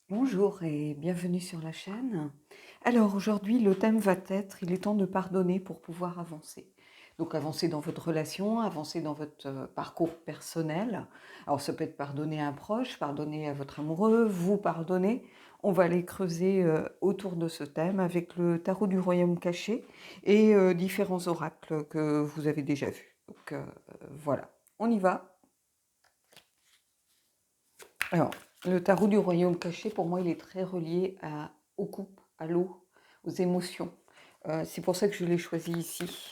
Bonjour et bienvenue sur la chaîne. Alors aujourd'hui, le thème va être, il est temps de pardonner pour pouvoir avancer. Donc avancer dans votre relation, avancer dans votre parcours personnel. Alors ça peut être pardonner à un proche, pardonner à votre amoureux, vous pardonner. On va aller creuser autour de ce thème avec le tarot du royaume caché et différents oracles que vous avez déjà vus. Donc voilà, on y va. Alors, le tarot du royaume caché, pour moi, il est très relié au couple, à l'eau, aux émotions. C'est pour ça que je l'ai choisi ici.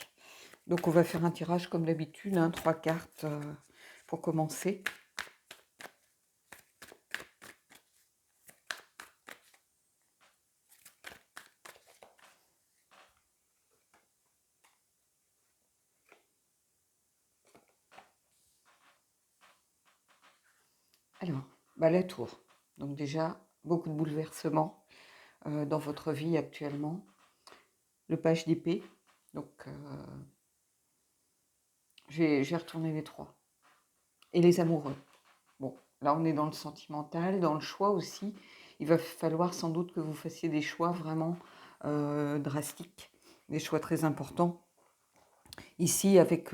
Donc, on va faire un tirage comme d'habitude, hein, 3 cartes pour commencer. Alors, la tour. Donc déjà, beaucoup de bouleversements dans votre vie actuellement. Le page d'épée. Donc, j'ai retourné les trois. Et les amoureux. Bon, là, on est dans le sentimental, dans le choix aussi. Il va falloir sans doute que vous fassiez des choix vraiment drastiques, des choix très importants. Ici, avec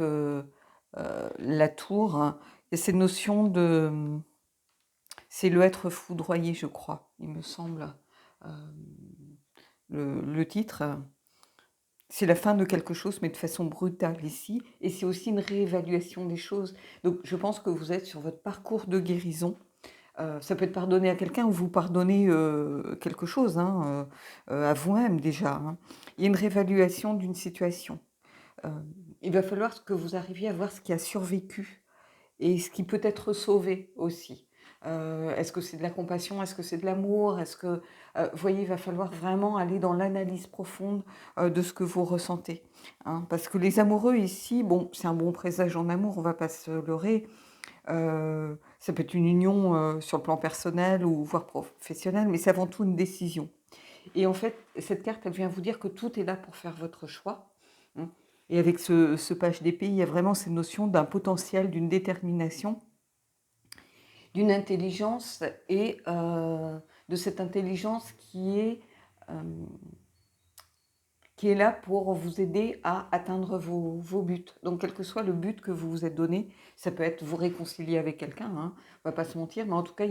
la tour, hein, il y a cette notion de... C'est le être foudroyé, je crois, il me semble. euh, le titre, c'est la fin de quelque chose, mais de façon brutale ici. Et c'est aussi une réévaluation des choses. Donc, je pense que vous êtes sur votre parcours de guérison. Ça peut être pardonner à quelqu'un ou vous pardonner quelque chose, hein, à vous-même déjà, hein. Il y a une réévaluation d'une situation. Euh, il va falloir que vous arriviez à voir ce qui a survécu et ce qui peut être sauvé aussi. Est-ce que c'est de la compassion? Est-ce que c'est de l'amour? Est-ce que, vous voyez, il va falloir vraiment aller dans l'analyse profonde de ce que vous ressentez, hein. Parce que les amoureux ici, bon, c'est un bon présage en amour, on va pas se leurrer. Ça peut être une union sur le plan personnel ou voire professionnel, mais c'est avant tout une décision. Et en fait, cette carte, elle vient vous dire que tout est là pour faire votre choix, hein. Et avec ce page d'épée, il y a vraiment cette notion d'un potentiel, d'une détermination, d'une intelligence et de cette intelligence euh, qui est là pour vous aider à atteindre vos buts. Donc, quel que soit le but que vous vous êtes donné, ça peut être vous réconcilier avec quelqu'un, hein, on va pas se mentir, mais en tout cas,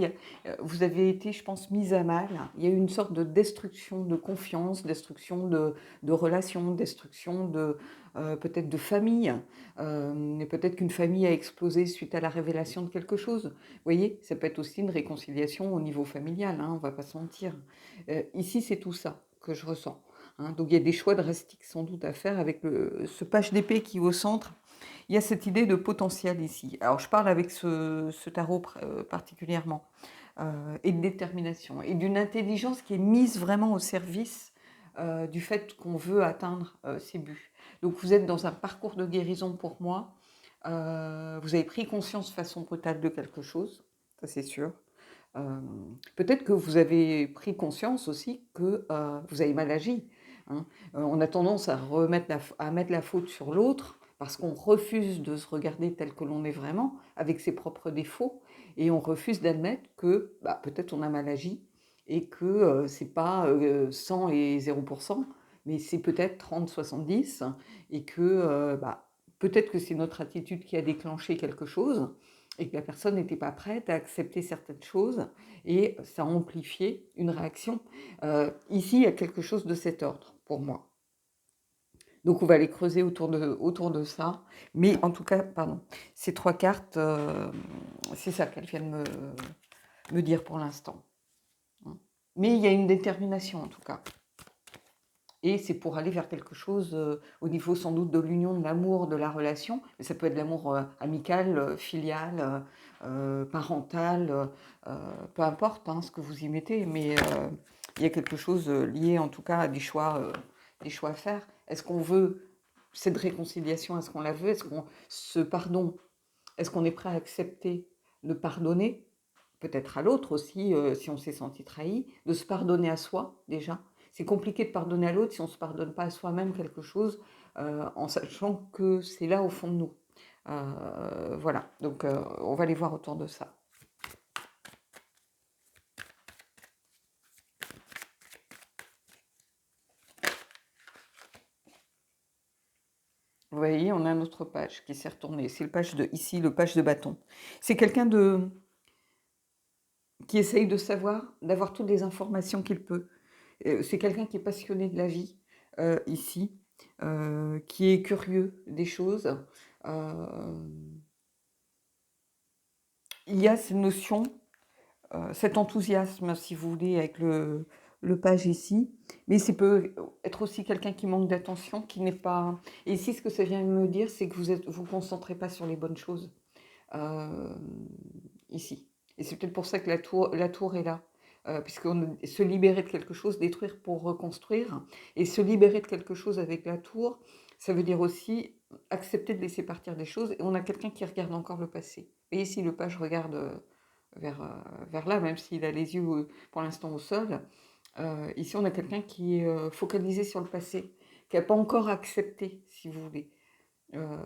vous avez été, je pense, mise à mal. Il y a eu une sorte de destruction de confiance, destruction de relations, destruction de peut-être de famille. Et peut-être qu'une famille a explosé suite à la révélation de quelque chose. Vous voyez, ça peut être aussi une réconciliation au niveau familial, hein, on va pas se mentir. Ici, c'est tout ça que je ressens, hein. Donc il y a des choix drastiques sans doute à faire avec ce page d'épée qui est au centre. Il y a cette idée de potentiel ici. Alors je parle avec ce tarot particulièrement, et de détermination, et d'une intelligence qui est mise vraiment au service du fait qu'on veut atteindre ses buts. Donc vous êtes dans un parcours de guérison pour moi. Vous avez pris conscience de façon brutale de quelque chose, ça c'est sûr. Euh, Peut-être que vous avez pris conscience aussi que vous avez mal agi, hein. On a tendance à à mettre la faute sur l'autre parce qu'on refuse de se regarder tel que l'on est vraiment, avec ses propres défauts, et on refuse d'admettre que peut-être on a mal agi et que c'est pas 100 et 0%, mais c'est peut-être 30-70, et que peut-être que c'est notre attitude qui a déclenché quelque chose et que la personne n'était pas prête à accepter certaines choses, et ça a amplifié une réaction. Ici, il y a quelque chose de cet ordre pour moi. Donc on va aller creuser autour de ça. Mais en tout cas, pardon, ces 3 cartes, c'est ça qu'elles viennent me dire pour l'instant, hein. Mais il y a une détermination en tout cas. Et c'est pour aller vers quelque chose au niveau sans doute de l'union, de l'amour, de la relation. Mais ça peut être de l'amour amical, filial, parental, peu importe, hein, ce que vous y mettez. Mais il y a quelque chose lié en tout cas à des choix à faire. Est-ce qu'on veut cette réconciliation? Est-ce qu'on la veut? Ce pardon, est-ce qu'on est prêt à accepter de pardonner? Peut-être à l'autre aussi, si on s'est senti trahi, de se pardonner à soi déjà. C'est compliqué de pardonner à l'autre si on ne se pardonne pas à soi-même quelque chose, en sachant que c'est là au fond de nous. Voilà, donc on va aller voir autour de ça. Vous voyez, on a un autre page qui s'est retourné. C'est le page de ici, le page de bâton. C'est quelqu'un qui essaye de savoir, d'avoir toutes les informations qu'il peut. C'est quelqu'un qui est passionné de la vie, ici, qui est curieux des choses. Euh, il y a cette notion, cet enthousiasme, si vous voulez, avec le page ici. Mais c'est peut être aussi quelqu'un qui manque d'attention, qui n'est pas... Et ici, ce que ça vient me dire, c'est que vous concentrez pas sur les bonnes choses. euh, Ici. Et c'est peut-être pour ça que la tour est là. Puisqu'on se libérer de quelque chose, détruire pour reconstruire, et se libérer de quelque chose avec la tour, ça veut dire aussi accepter de laisser partir des choses. Et on a quelqu'un qui regarde encore le passé. Et ici, le page regarde vers là, même s'il a les yeux pour l'instant au sol. Ici, on a quelqu'un qui est focalisé sur le passé, qui n'a pas encore accepté, si vous voulez. Euh,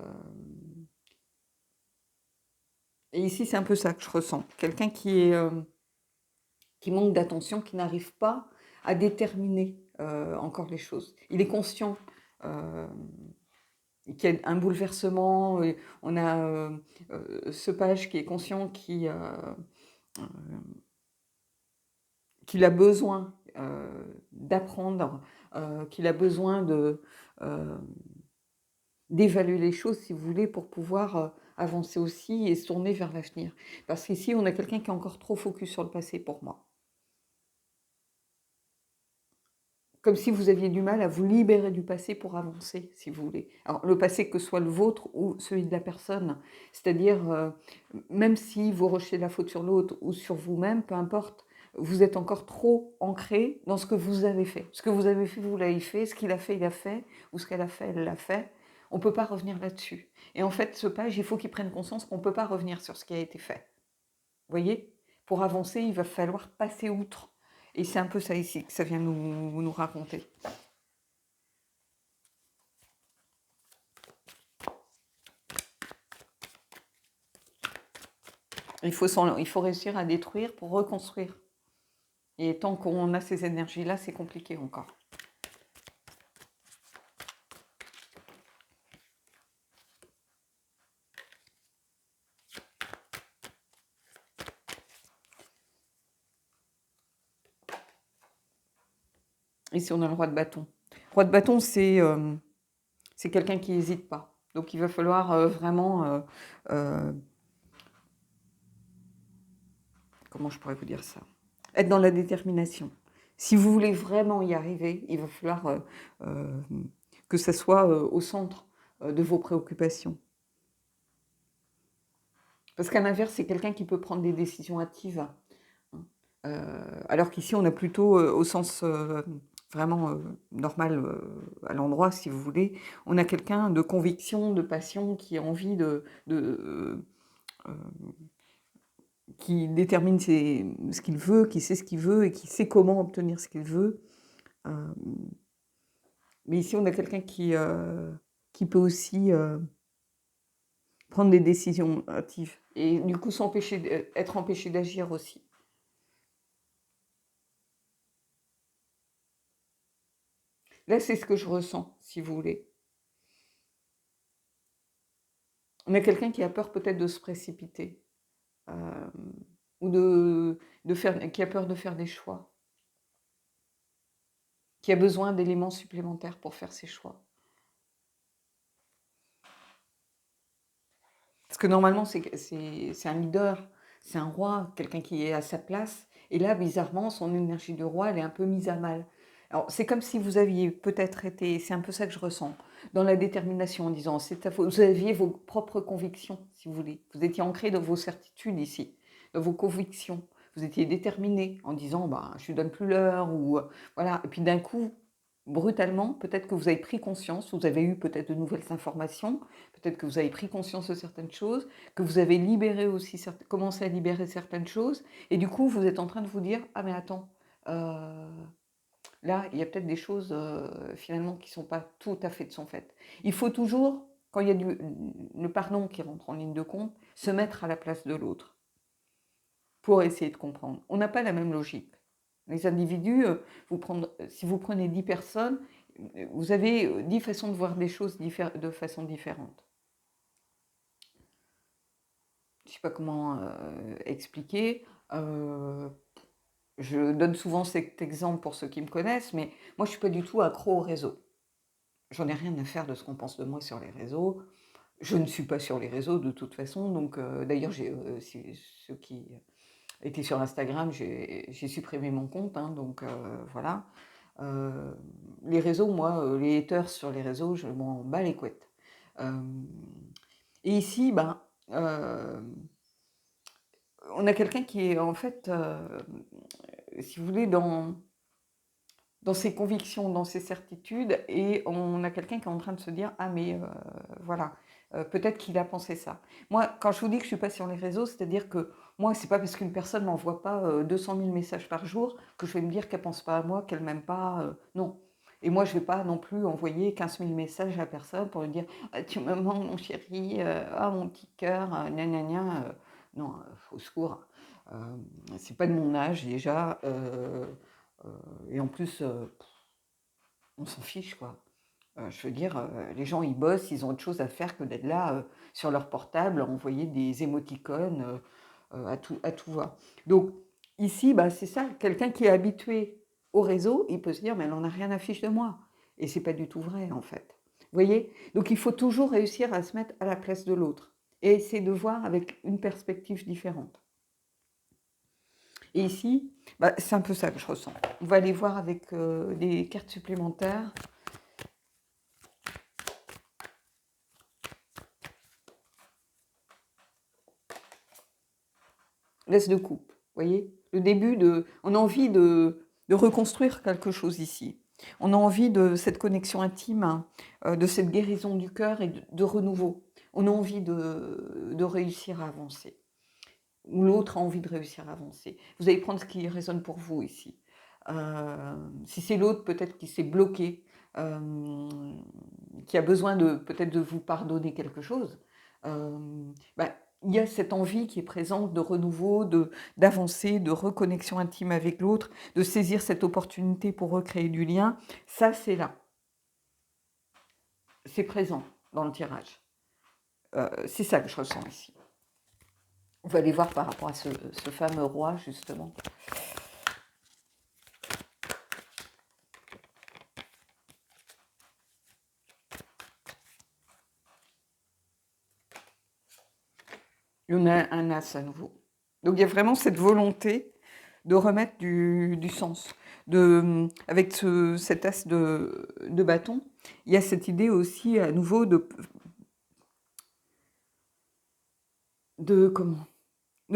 Et ici, c'est un peu ça que je ressens. Quelqu'un qui manque d'attention, qui n'arrive pas à déterminer encore les choses. Il est conscient euh, qu'il y a un bouleversement. Et on a ce page qui est conscient qu'il a besoin d'apprendre, qu'il a besoin euh, d'évaluer les choses, si vous voulez, pour pouvoir avancer aussi et se tourner vers l'avenir. Parce qu'ici, on a quelqu'un qui est encore trop focus sur le passé pour moi. Comme si vous aviez du mal à vous libérer du passé pour avancer, si vous voulez. Alors, le passé, que ce soit le vôtre ou celui de la personne, c'est-à-dire, même si vous rejetez la faute sur l'autre ou sur vous-même, peu importe, vous êtes encore trop ancré dans ce que vous avez fait. Ce que vous avez fait, vous l'avez fait, ce qu'il a fait, il a fait, ou ce qu'elle a fait, elle l'a fait. On ne peut pas revenir là-dessus. Et en fait, ce page, il faut qu'il prenne conscience qu'on ne peut pas revenir sur ce qui a été fait. Vous voyez? Pour avancer, il va falloir passer outre. Et c'est un peu ça ici que ça vient nous raconter. Il faut réussir à détruire pour reconstruire. Et tant qu'on a ces énergies-là, c'est compliqué encore. Ici, on a le roi de bâton. Roi de bâton, c'est quelqu'un qui n'hésite pas. Donc, il va falloir vraiment... comment je pourrais vous dire ça? Être dans la détermination. Si vous voulez vraiment y arriver, il va falloir que ça soit au centre de vos préoccupations. Parce qu'à l'inverse, c'est quelqu'un qui peut prendre des décisions hâtives. Alors qu'ici, on a plutôt, au sens vraiment normal à l'endroit, si vous voulez, on a quelqu'un de conviction, de passion, qui a envie qui détermine ce qu'il veut, qui sait ce qu'il veut et qui sait comment obtenir ce qu'il veut. Mais ici, on a quelqu'un qui peut aussi prendre des décisions hâtives et du coup être empêché d'agir aussi. Là, c'est ce que je ressens, si vous voulez. On a quelqu'un qui a peur peut-être de se précipiter ou qui a peur de faire des choix, qui a besoin d'éléments supplémentaires pour faire ses choix. Parce que normalement, c'est un leader, c'est un roi, quelqu'un qui est à sa place. Et là, bizarrement, son énergie de roi, elle est un peu mise à mal. Alors, c'est comme si vous aviez peut-être été, c'est un peu ça que je ressens, dans la détermination, en disant, vous aviez vos propres convictions, si vous voulez. Vous étiez ancré dans vos certitudes ici, dans vos convictions. Vous étiez déterminé en disant, bah, je lui donne plus l'heure, ou voilà. Et puis d'un coup, brutalement, peut-être que vous avez pris conscience, vous avez eu peut-être de nouvelles informations, peut-être que vous avez pris conscience de certaines choses, que vous avez libéré aussi, commencé à libérer certaines choses, et du coup, vous êtes en train de vous dire, ah mais attends, là, il y a peut-être des choses finalement qui ne sont pas tout à fait de son fait. Il faut toujours, quand il y a le pardon qui rentre en ligne de compte, se mettre à la place de l'autre pour essayer de comprendre. On n'a pas la même logique. Les individus, si vous prenez 10 personnes, vous avez 10 façons de voir des choses de façon différente. Je ne sais pas comment expliquer. Je donne souvent cet exemple pour ceux qui me connaissent, mais moi, je ne suis pas du tout accro au réseau. J'en ai rien à faire de ce qu'on pense de moi sur les réseaux. Je ne suis pas sur les réseaux de toute façon, donc d'ailleurs, ceux qui étaient sur Instagram, j'ai supprimé mon compte, hein, donc voilà. Les réseaux, moi, les haters sur les réseaux, je m'en bats les couettes. Et ici, ben, on a quelqu'un qui est en fait, si vous voulez, dans ses convictions, dans ses certitudes, et on a quelqu'un qui est en train de se dire, ah mais voilà, peut-être qu'il a pensé ça. Moi, quand je vous dis que je suis pas sur les réseaux, c'est-à-dire que moi, c'est pas parce qu'une personne m'envoie pas 200 000 messages par jour que je vais me dire qu'elle pense pas à moi, qu'elle m'aime pas, non. Et moi, je vais pas non plus envoyer 15 000 messages à personne pour lui dire, ah, tu me manques mon chéri, ah mon petit cœur, gna gna gna. Non, au secours. C'est pas de mon âge déjà. Et en plus, on s'en fiche, quoi. Je veux dire, les gens, ils bossent, ils ont autre chose à faire que d'être là sur leur portable, à envoyer des émoticônes à tout va. Donc, ici, bah, c'est ça, quelqu'un qui est habitué au réseau, il peut se dire, mais elle n'en a rien à fiche de moi. Et c'est pas du tout vrai, en fait. Vous voyez? Donc, il faut toujours réussir à se mettre à la place de l'autre et essayer de voir avec une perspective différente. Et ici, bah, c'est un peu ça que je ressens. On va aller voir avec des cartes supplémentaires. L'As de coupe, vous voyez? Le début de... On a envie de reconstruire quelque chose ici. On a envie de cette connexion intime, de cette guérison du cœur et de renouveau. On a envie de réussir à avancer. Ou l'autre a envie de réussir à avancer. Vous allez prendre ce qui résonne pour vous ici. Si c'est l'autre peut-être qui s'est bloqué, qui a besoin peut-être de vous pardonner quelque chose, bah, il y a cette envie qui est présente de renouveau, d'avancer, de reconnexion intime avec l'autre, de saisir cette opportunité pour recréer du lien. Ça, c'est là. C'est présent dans le tirage. C'est ça que je ressens ici. On va aller voir par rapport à ce fameux roi, justement. Il y en a un as à nouveau. Donc il y a vraiment cette volonté de remettre du sens. Avec cet as de bâton, il y a cette idée aussi à nouveau de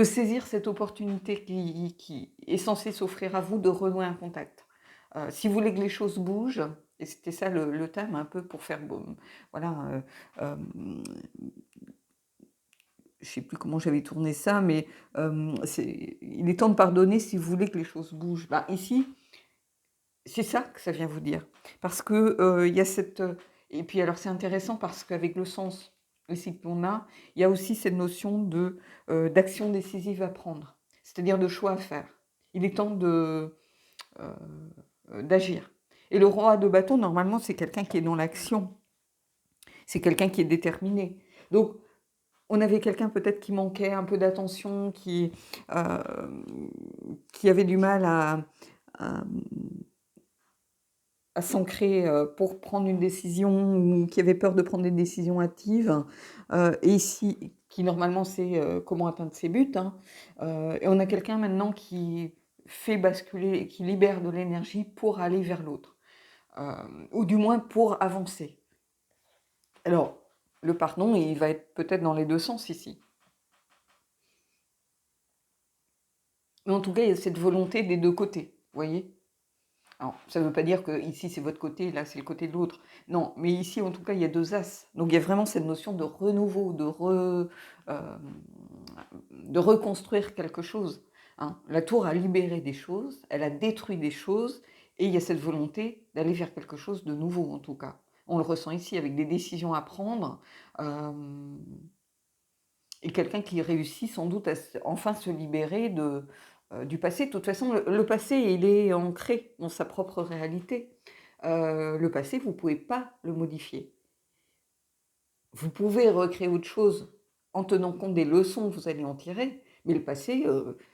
saisir cette opportunité qui est censée s'offrir à vous de renouer un contact. Si vous voulez que les choses bougent, et c'était ça le thème un peu pour faire voilà, je ne sais plus comment j'avais tourné ça, mais il est temps de pardonner si vous voulez que les choses bougent. Bah, ici, c'est ça que ça vient vous dire. Parce que il y a cette... Et puis alors c'est intéressant parce qu'avec le sens aussi qu'on a, il y a aussi cette notion d'action décisive à prendre, c'est-à-dire de choix à faire. Il est temps d'agir. Et le roi de bâton, normalement, c'est quelqu'un qui est dans l'action. C'est quelqu'un qui est déterminé. Donc, on avait quelqu'un peut-être qui manquait un peu d'attention, qui avait du mal à s'ancrer pour prendre une décision ou qui avait peur de prendre des décisions hâtives. Et ici, qui normalement sait comment atteindre ses buts. Hein. Et on a quelqu'un maintenant qui fait basculer, qui libère de l'énergie pour aller vers l'autre. Ou du moins pour avancer. Alors, le pardon, il va être peut-être dans les deux sens ici. Mais en tout cas, il y a cette volonté des deux côtés, vous voyez? Alors, ça ne veut pas dire que ici c'est votre côté, là c'est le côté de l'autre. Non, mais ici en tout cas il y a deux as. Donc il y a vraiment cette notion de renouveau, de reconstruire quelque chose. Hein. La tour a libéré des choses, elle a détruit des choses, et il y a cette volonté d'aller vers quelque chose de nouveau en tout cas. On le ressent ici avec des décisions à prendre. Et quelqu'un qui réussit sans doute à enfin se libérer du passé. De toute façon, le passé, il est ancré dans sa propre réalité. le passé, vous ne pouvez pas le modifier. Vous pouvez recréer autre chose en tenant compte des leçons que vous allez en tirer, mais le passé,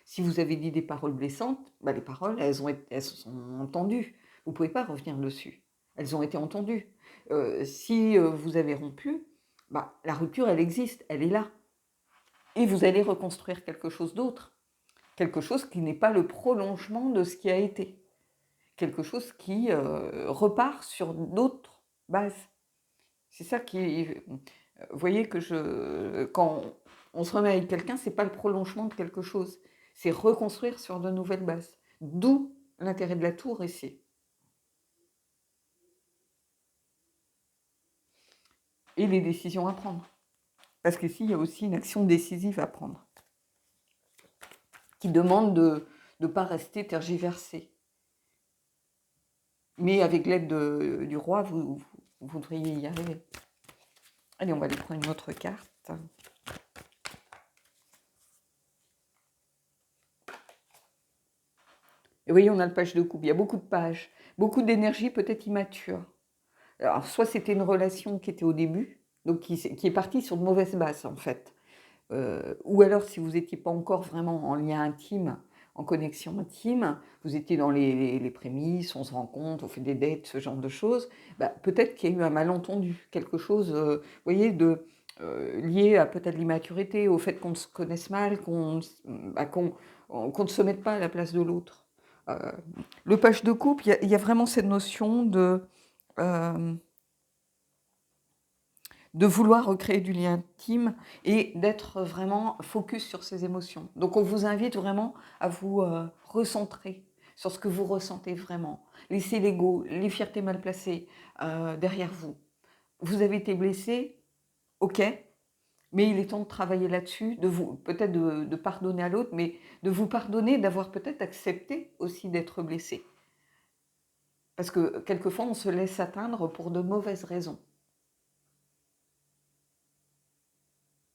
si vous avez dit des paroles blessantes, bah, les paroles, elles sont entendues. Vous ne pouvez pas revenir dessus. Elles ont été entendues. Si vous avez rompu, bah, la rupture, elle existe, elle est là. Et vous allez reconstruire quelque chose d'autre. Quelque chose qui n'est pas le prolongement de ce qui a été. Quelque chose qui repart sur d'autres bases. C'est ça qui... Vous voyez que quand on se remet avec quelqu'un, c'est pas le prolongement de quelque chose. C'est reconstruire sur de nouvelles bases. D'où l'intérêt de la tour ici. Et les décisions à prendre. Parce qu'ici, il y a aussi une action décisive à prendre. Qui demande de ne pas rester tergiversé. Mais avec l'aide du roi, vous devriez y arriver. Allez, on va aller prendre une autre carte. Et vous voyez, on a le page de coupe. Il y a beaucoup de pages, beaucoup d'énergie peut-être immature. Alors, soit c'était une relation qui était au début, donc qui est partie sur de mauvaises bases, en fait. Ou alors, si vous n'étiez pas encore vraiment en lien intime, en connexion intime, vous étiez dans les prémices, on se rencontre, on fait des dates, ce genre de choses, bah, peut-être qu'il y a eu un malentendu, quelque chose, vous voyez, lié à peut-être l'immaturité, au fait qu'on se connaisse mal, qu'on ne se mette pas à la place de l'autre. Le page de coupe, il y a vraiment cette notion de vouloir recréer du lien intime et d'être vraiment focus sur ses émotions. Donc on vous invite vraiment à vous recentrer sur ce que vous ressentez vraiment. Laissez l'ego, les fiertés mal placées derrière vous. Vous avez été blessé, ok, mais il est temps de travailler là-dessus, peut-être de pardonner à l'autre, mais de vous pardonner, d'avoir peut-être accepté aussi d'être blessé. Parce que quelquefois, on se laisse atteindre pour de mauvaises raisons.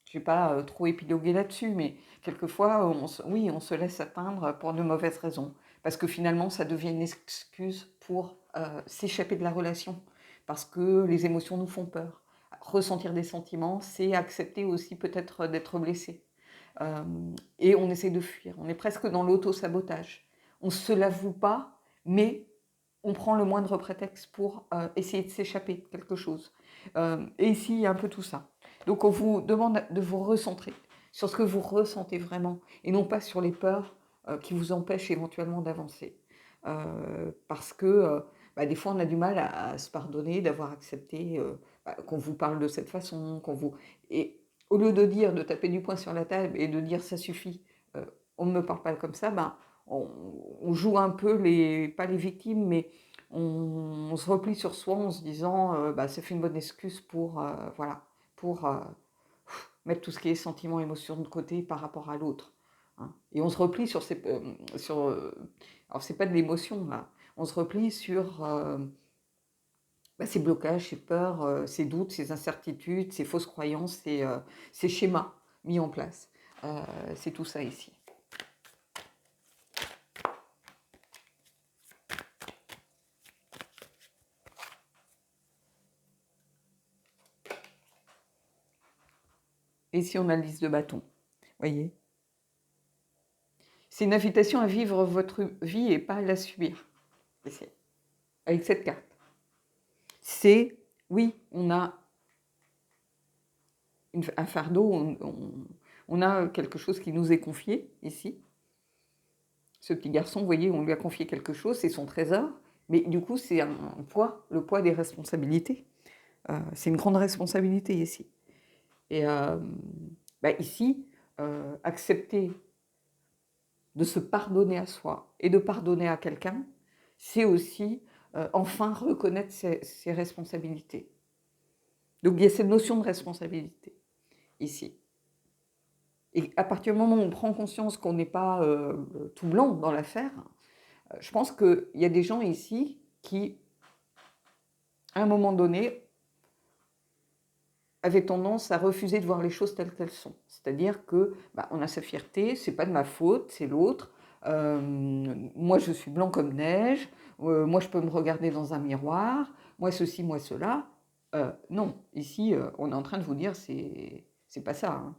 Je ne vais pas trop épiloguer là-dessus, mais quelquefois, on se laisse atteindre pour de mauvaises raisons. Parce que finalement, ça devient une excuse pour s'échapper de la relation. Parce que les émotions nous font peur. Ressentir des sentiments, c'est accepter aussi peut-être d'être blessé. Et on essaie de fuir. On est presque dans l'auto-sabotage. On ne se l'avoue pas, mais on prend le moindre prétexte pour essayer de s'échapper de quelque chose. Et ici, il y a un peu tout ça. Donc, on vous demande de vous recentrer sur ce que vous ressentez vraiment, et non pas sur les peurs qui vous empêchent éventuellement d'avancer. Parce que bah, des fois, on a du mal à se pardonner d'avoir accepté qu'on vous parle de cette façon, Et au lieu de taper du poing sur la table et de dire « ça suffit, on ne me parle pas comme ça », ben, on joue un peu, pas les victimes, mais on se replie sur soi en se disant bah, ça fait une bonne excuse pour, mettre tout ce qui est sentiment, émotion de côté par rapport à l'autre. Hein. Et on se replie sur alors c'est pas de l'émotion là, on se replie sur ces blocages, ces peurs, ces doutes, ces incertitudes, ces fausses croyances, ces schémas mis en place. C'est tout ça ici. Et ici, on a le 10 de bâton. Voyez ? C'est une invitation à vivre votre vie et pas à la subir. Ici. Avec cette carte. C'est, oui, on a un fardeau, on a quelque chose qui nous est confié ici. Ce petit garçon, vous voyez, on lui a confié quelque chose, c'est son trésor, mais du coup, c'est le poids des responsabilités. C'est une grande responsabilité ici. Et ici, accepter de se pardonner à soi et de pardonner à quelqu'un, c'est aussi enfin reconnaître ses responsabilités. Donc il y a cette notion de responsabilité ici. Et à partir du moment où on prend conscience qu'on n'est pas tout blanc dans l'affaire, je pense qu'il y a des gens ici qui, à un moment donné, avaient tendance à refuser de voir les choses telles qu'elles sont. C'est-à-dire que on a sa fierté, c'est pas de ma faute, c'est l'autre. Moi, je suis blanc comme neige. Moi, je peux me regarder dans un miroir. Moi, ceci, moi, cela. Non, ici, on est en train de vous dire, c'est pas ça. Hein.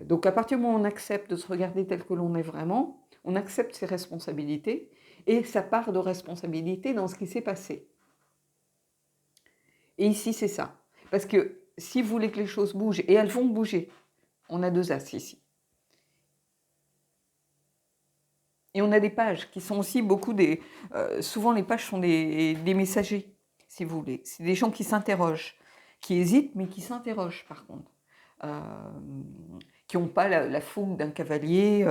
Donc, à partir du moment où on accepte de se regarder tel que l'on est vraiment, on accepte ses responsabilités et sa part de responsabilité dans ce qui s'est passé. Et ici, c'est ça. Parce que si vous voulez que les choses bougent, et elles vont bouger, on a 2 as ici. Et on a des pages qui sont aussi beaucoup des... souvent, les pages sont des messagers, si vous voulez. C'est des gens qui s'interrogent, qui hésitent, mais qui s'interrogent, par contre. Qui n'ont pas la fougue d'un cavalier,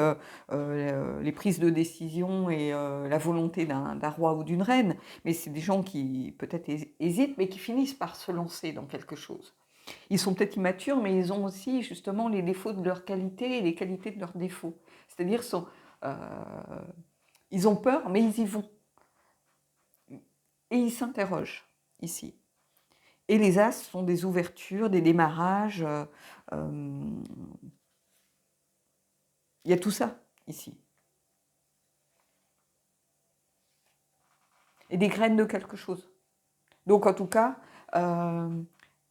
les prises de décision et la volonté d'un roi ou d'une reine, mais c'est des gens qui peut-être hésitent, mais qui finissent par se lancer dans quelque chose. Ils sont peut-être immatures, mais ils ont aussi justement les défauts de leurs qualités et les qualités de leurs défauts. C'est-à-dire, ils ont peur, mais ils y vont. Et ils s'interrogent ici. Et les as sont des ouvertures, des démarrages. Il y a tout ça ici. Et des graines de quelque chose. Donc en tout cas,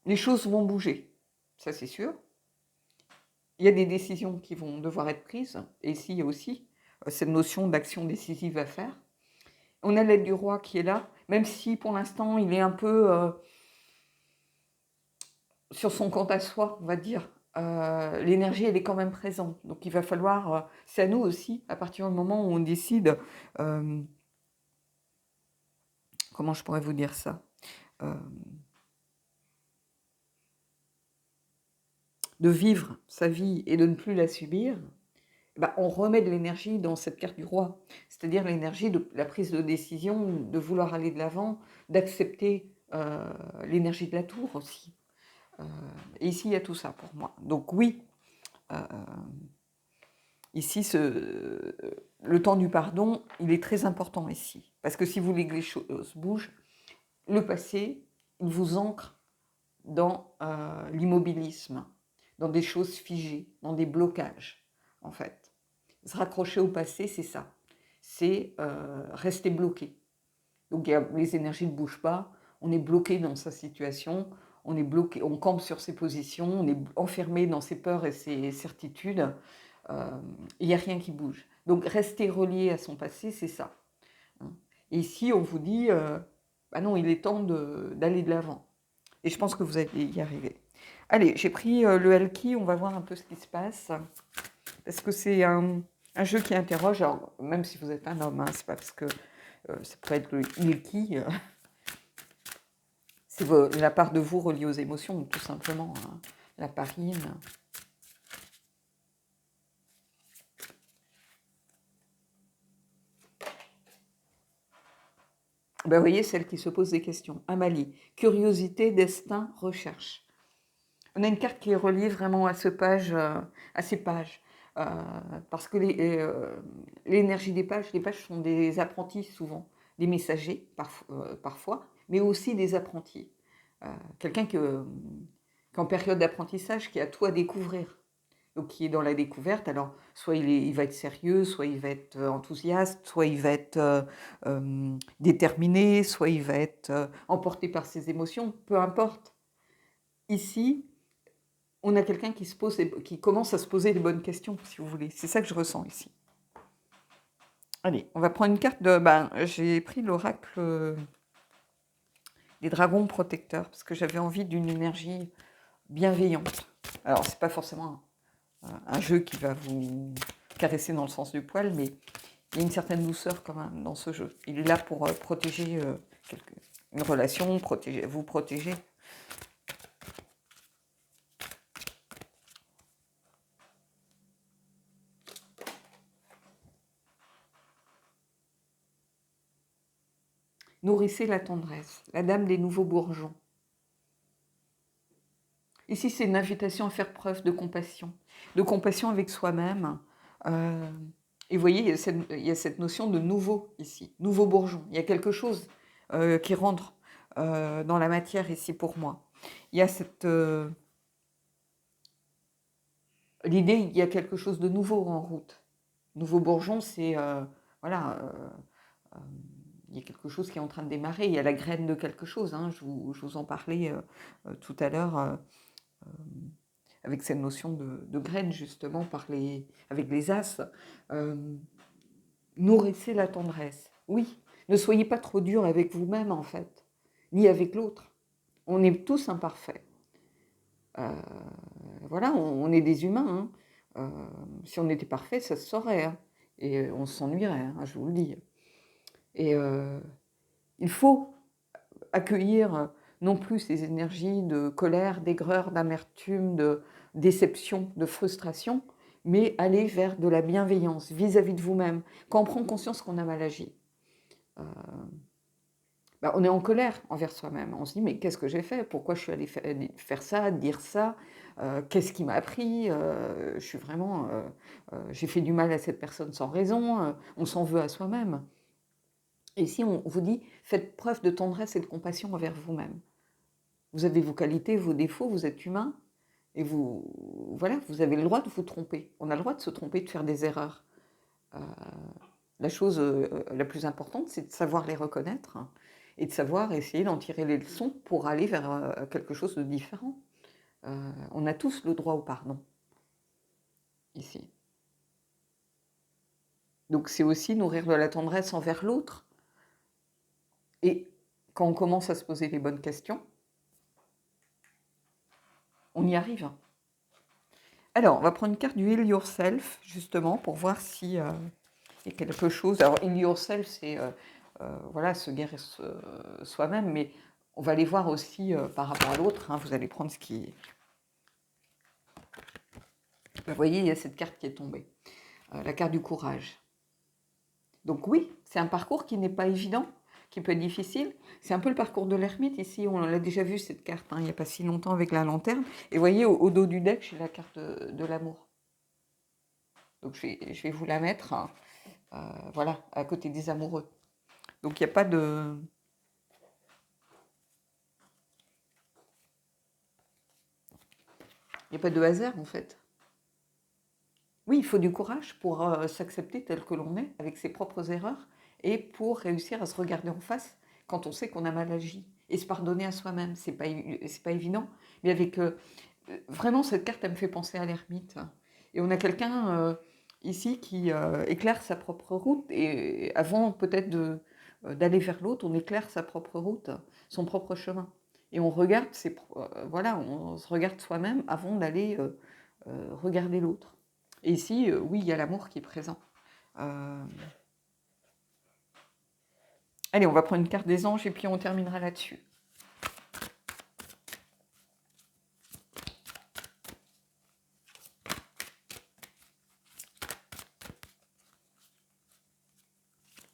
les choses vont bouger. Ça c'est sûr. Il y a des décisions qui vont devoir être prises. Et ici, il y a aussi cette notion d'action décisive à faire. On a l'aide du roi qui est là, même si pour l'instant, il est un peu sur son compte à soi, on va dire. L'énergie, elle est quand même présente. Donc il va falloir, c'est à nous aussi, à partir du moment où on décide, comment je pourrais vous dire ça, de vivre sa vie et de ne plus la subir, bah, on remet de l'énergie dans cette carte du roi. C'est-à-dire l'énergie de la prise de décision, de vouloir aller de l'avant, d'accepter l'énergie de la tour aussi. Et ici, il y a tout ça pour moi. Donc oui, ici, le temps du pardon, il est très important ici. Parce que si vous voulez que les choses bougent, le passé, il vous ancre dans l'immobilisme, dans des choses figées, dans des blocages, en fait. Se raccrocher au passé, c'est ça. C'est rester bloqué. Donc les énergies ne bougent pas, on est bloqué dans sa situation, on est bloqué, on campe sur ses positions, on est enfermé dans ses peurs et ses certitudes. Il n'y a rien qui bouge. Donc rester relié à son passé, c'est ça. Et ici, on vous dit, bah non, il est temps d'aller de l'avant. Et je pense que vous allez y arriver. Allez, j'ai pris le Elki, on va voir un peu ce qui se passe. Parce que c'est un jeu qui interroge, alors, même si vous êtes un homme, hein, c'est pas parce que ça peut être le Elki, c'est la part de vous reliée aux émotions, tout simplement, hein, la parine. Ben, vous voyez, celle qui se pose des questions. Amalie, curiosité, destin, recherche. On a une carte qui est reliée vraiment à, à ces pages. Parce que l'énergie des pages, les pages sont des apprentis souvent, des messagers parfois, mais aussi des apprentis. Quelqu'un qui est en période d'apprentissage, qui a tout à découvrir. Donc qui est dans la découverte, alors soit il va être sérieux, soit il va être enthousiaste, soit il va être déterminé, soit il va être emporté par ses émotions, peu importe. Ici, on a quelqu'un qui commence à se poser les bonnes questions, si vous voulez. C'est ça que je ressens ici. Allez, on va prendre une carte de... j'ai pris l'oracle des dragons protecteurs, parce que j'avais envie d'une énergie bienveillante. Alors, c'est pas forcément un jeu qui va vous caresser dans le sens du poil, mais il y a une certaine douceur quand même dans ce jeu. Il est là pour protéger une relation, vous protéger. Nourrissez la tendresse, la dame des nouveaux bourgeons. Ici, c'est une invitation à faire preuve de compassion avec soi-même. Et vous voyez, il y a cette notion de nouveau ici, nouveau bourgeon. Il y a quelque chose qui rentre dans la matière ici pour moi. Il y a l'idée, il y a quelque chose de nouveau en route. Nouveau bourgeon, c'est, voilà, il y a quelque chose qui est en train de démarrer. Il y a la graine de quelque chose, hein. Je vous en parlais tout à l'heure avec cette notion de graine, justement, avec les as. Euh, Nourrissez la tendresse. Oui, ne soyez pas trop dur avec vous-même, en fait, ni avec l'autre. On est tous imparfaits. Euh, voilà, on est des humains, hein. Si on était parfait, ça se saurait, hein. Et on s'ennuierait, hein, je vous le dis. Et il faut accueillir non plus ces énergies de colère, d'aigreur, d'amertume, de déception, de frustration, mais aller vers de la bienveillance vis-à-vis de vous-même. Quand on prend conscience qu'on a mal agi, bah, on est en colère envers soi-même. On se dit, mais qu'est-ce que j'ai fait? Pourquoi je suis allée faire ça, dire ça? Qu'est-ce qui m'a appris? Je suis vraiment, j'ai fait du mal à cette personne sans raison. On s'en veut à soi-même. Et ici, on vous dit, faites preuve de tendresse et de compassion envers vous-même. Vous avez vos qualités, vos défauts, vous êtes humain, et voilà, vous avez le droit de vous tromper. On a le droit de se tromper, de faire des erreurs. La chose la plus importante, c'est de savoir les reconnaître, hein, et de savoir essayer d'en tirer les leçons pour aller vers quelque chose de différent. On a tous le droit au pardon, ici. Donc c'est aussi nourrir de la tendresse envers l'autre. Et quand on commence à se poser les bonnes questions, on y arrive. Alors, on va prendre une carte du Heal Yourself, justement, pour voir si il y a quelque chose. Alors, Heal Yourself, c'est voilà, se guérir soi-même, mais on va aller voir aussi par rapport à l'autre, hein. Vous allez prendre ce qui... Vous voyez, il y a cette carte qui est tombée, la carte du courage. Donc oui, c'est un parcours qui n'est pas évident, qui peut être difficile. C'est un peu le parcours de l'ermite ici. On l'a déjà vu cette carte, hein, il n'y a pas si longtemps avec la lanterne. Et vous voyez, au dos du deck, j'ai la carte de l'amour. Donc je vais vous la mettre, hein, voilà, à côté des amoureux. Donc il n'y a pas de... Il n'y a pas de hasard en fait. Oui, il faut du courage pour s'accepter tel que l'on est, avec ses propres erreurs, et pour réussir à se regarder en face quand on sait qu'on a mal agi, et se pardonner à soi-même. C'est pas évident, mais avec vraiment cette carte, elle me fait penser à l'ermite. Et on a quelqu'un ici qui éclaire sa propre route, et avant peut-être d'aller vers l'autre, on éclaire sa propre route, son propre chemin. Et on regarde voilà, on se regarde soi-même avant d'aller regarder l'autre. Et ici, oui, il y a l'amour qui est présent. Allez, on va prendre une carte des anges et puis on terminera là-dessus.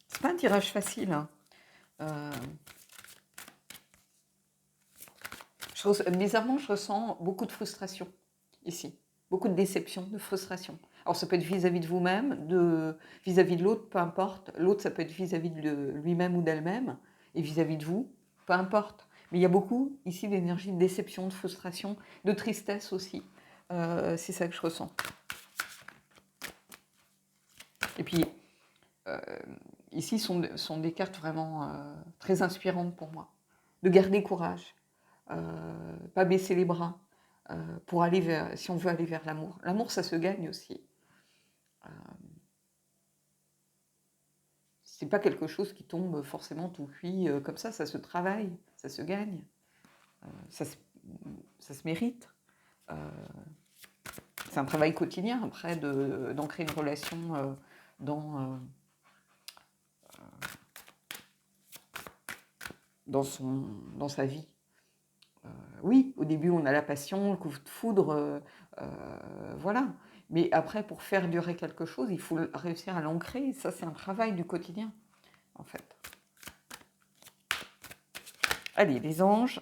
C'est pas un tirage facile, hein. Bizarrement, je ressens beaucoup de frustration ici. Beaucoup de déception, de frustration. Alors ça peut être vis-à-vis de vous-même, vis-à-vis de l'autre, peu importe. L'autre, ça peut être vis-à-vis de lui-même ou d'elle-même, et vis-à-vis de vous, peu importe. Mais il y a beaucoup ici d'énergie, de déception, de frustration, de tristesse aussi. C'est ça que je ressens. Et puis, ici sont des cartes vraiment très inspirantes pour moi. De garder courage, pas baisser les bras, pour aller vers, si on veut aller vers l'amour. L'amour, ça se gagne aussi. C'est pas quelque chose qui tombe forcément tout cuit comme ça se travaille, ça se gagne, ça se mérite. C'est un travail quotidien après d'ancrer une relation dans sa vie. Oui, au début, on a la passion, le coup de foudre, voilà. Mais après, pour faire durer quelque chose, il faut réussir à l'ancrer. Ça, c'est un travail du quotidien, en fait. Allez, les anges.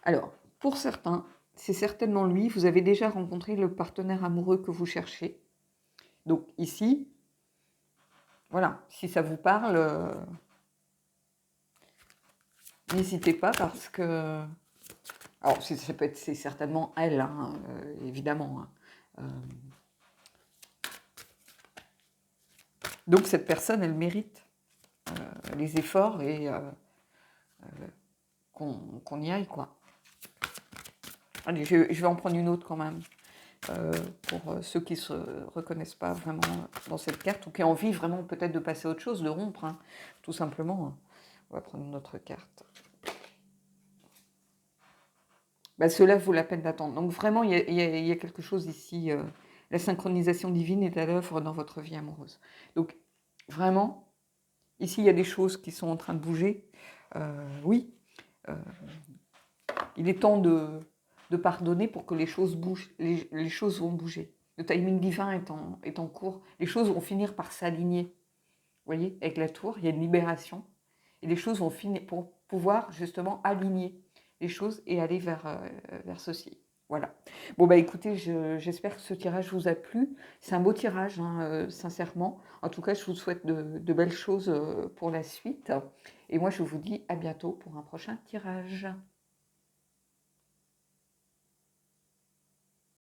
Alors, pour certains, c'est certainement lui. Vous avez déjà rencontré le partenaire amoureux que vous cherchez. Donc ici, voilà, si ça vous parle, N'hésitez pas parce que... Alors, ça peut être, c'est certainement elle, hein, évidemment. Hein. Donc, cette personne, elle mérite les efforts et qu'on y aille, quoi. Allez, je vais en prendre une autre quand même. Pour ceux qui ne se reconnaissent pas vraiment dans cette carte ou qui ont envie vraiment peut-être de passer à autre chose, de rompre, hein, tout simplement. On va prendre une autre carte. Bah, cela vaut la peine d'attendre. Donc vraiment, il y a quelque chose ici. La synchronisation divine est à l'œuvre dans votre vie amoureuse. Donc vraiment, ici, il y a des choses qui sont en train de bouger. Oui, euh, il est temps de pardonner pour que les choses bougent. Les choses vont bouger. Le timing divin est en cours. Les choses vont finir par s'aligner. Vous voyez, avec la tour, il y a une libération. Et les choses vont finir pour pouvoir justement aligner les choses et aller vers ceci. Voilà. Bon, bah écoutez, j'espère que ce tirage vous a plu. C'est un beau tirage, hein, sincèrement. En tout cas, je vous souhaite de belles choses pour la suite. Et moi, je vous dis à bientôt pour un prochain tirage.